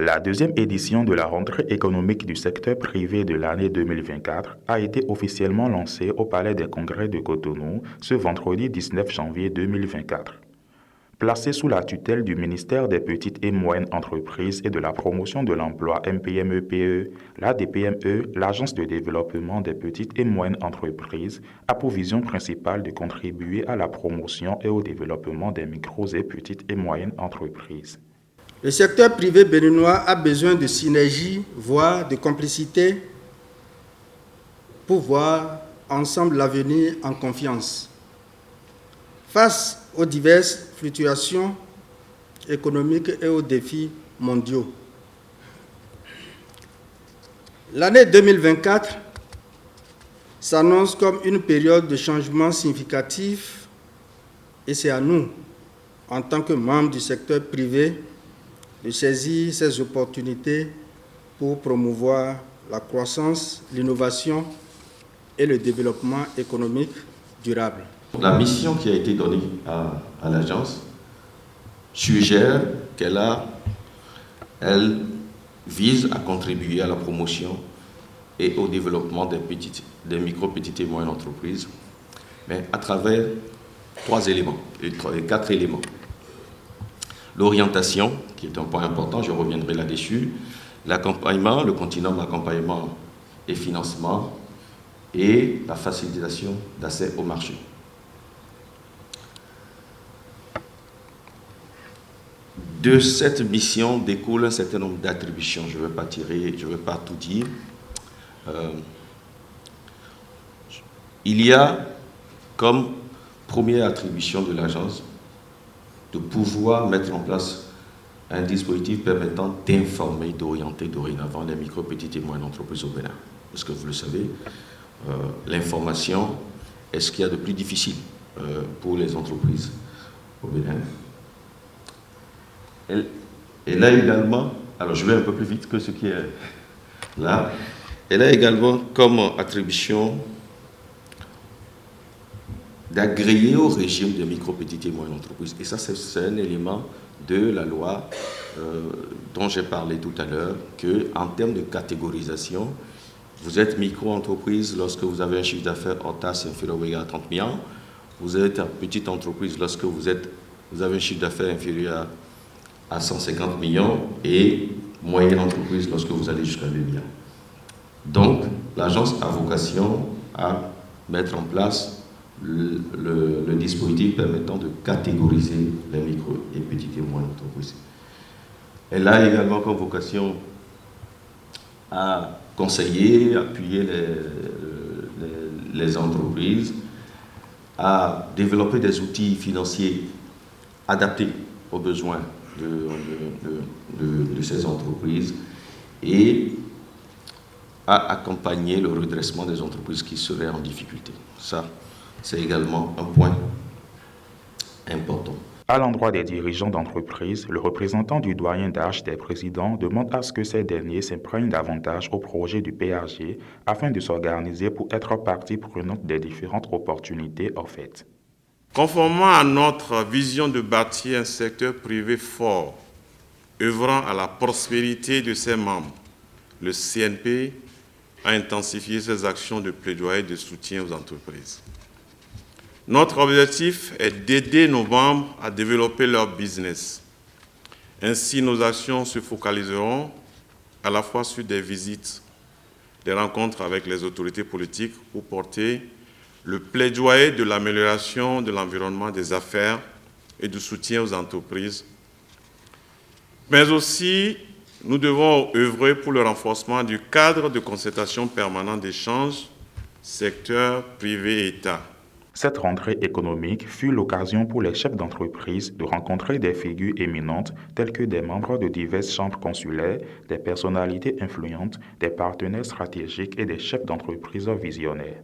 La deuxième édition de la rentrée économique du secteur privé de l'année 2024 a été officiellement lancée au Palais des Congrès de Cotonou ce vendredi 19 janvier 2024. Placée sous la tutelle du ministère des Petites et Moyennes Entreprises et de la Promotion de l'Emploi MPME-PE, la DPME, l'Agence de développement des petites et moyennes entreprises, a pour vision principale de contribuer à la promotion et au développement des micros et petites et moyennes entreprises. Le secteur privé béninois a besoin de synergie, voire de complicité, pour voir ensemble l'avenir en confiance. Face aux diverses fluctuations économiques et aux défis mondiaux, l'année 2024 s'annonce comme une période de changement significatif et c'est à nous, en tant que membres du secteur privé, de saisir ces opportunités pour promouvoir la croissance, l'innovation et le développement économique durable. La mission qui a été donnée à l'agence suggère elle vise à contribuer à la promotion et au développement des micro, petites et moyennes entreprises, mais à travers quatre éléments. L'orientation, qui est un point important, je reviendrai là-dessus, l'accompagnement, le continuum d'accompagnement et financement, et la facilitation d'accès au marché. De cette mission découle un certain nombre d'attributions. Je ne vais pas tout dire. Il y a comme première attribution de l'agence de pouvoir mettre en place un dispositif permettant d'informer, d'orienter dorénavant les micro, petites et moyennes entreprises au Bénin. Parce que vous le savez, l'information est ce qu'il y a de plus difficile pour les entreprises au Bénin. Elle a également, alors je vais un peu plus vite que ce qui est là, elle a également comme attribution d'agréer au régime des micro, petites et moyennes entreprises. Et ça, c'est un élément de la loi dont j'ai parlé tout à l'heure, qu'en termes de catégorisation, vous êtes micro-entreprise lorsque vous avez un chiffre d'affaires hors taxe inférieur ou égal à 30 millions. Vous êtes petite entreprise lorsque vous avez un chiffre d'affaires inférieur à 150 millions et moyenne entreprise lorsque vous allez jusqu'à 2 millions. Donc, l'agence a vocation à mettre en place le dispositif permettant de catégoriser les micro et petites et moyennes entreprises. Elle a également comme vocation à conseiller, appuyer les entreprises, à développer des outils financiers adaptés aux besoins de ces entreprises et à accompagner le redressement des entreprises qui seraient en difficulté. Ça, c'est également un point important. À l'endroit des dirigeants d'entreprise, le représentant du doyen d'âge des présidents demande à ce que ces derniers s'imprègnent davantage au projet du PAG afin de s'organiser pour être partie prenante des différentes opportunités offertes. Conformément à notre vision de bâtir un secteur privé fort, œuvrant à la prospérité de ses membres, le CNP a intensifié ses actions de plaidoyer et de soutien aux entreprises. Notre objectif est d'aider nos membres à développer leur business. Ainsi, nos actions se focaliseront à la fois sur des visites, des rencontres avec les autorités politiques pour porter le plaidoyer de l'amélioration de l'environnement des affaires et du soutien aux entreprises. Mais aussi, nous devons œuvrer pour le renforcement du cadre de concertation permanent d'échange secteur privé et État. Cette rentrée économique fut l'occasion pour les chefs d'entreprise de rencontrer des figures éminentes telles que des membres de diverses chambres consulaires, des personnalités influentes, des partenaires stratégiques et des chefs d'entreprise visionnaires.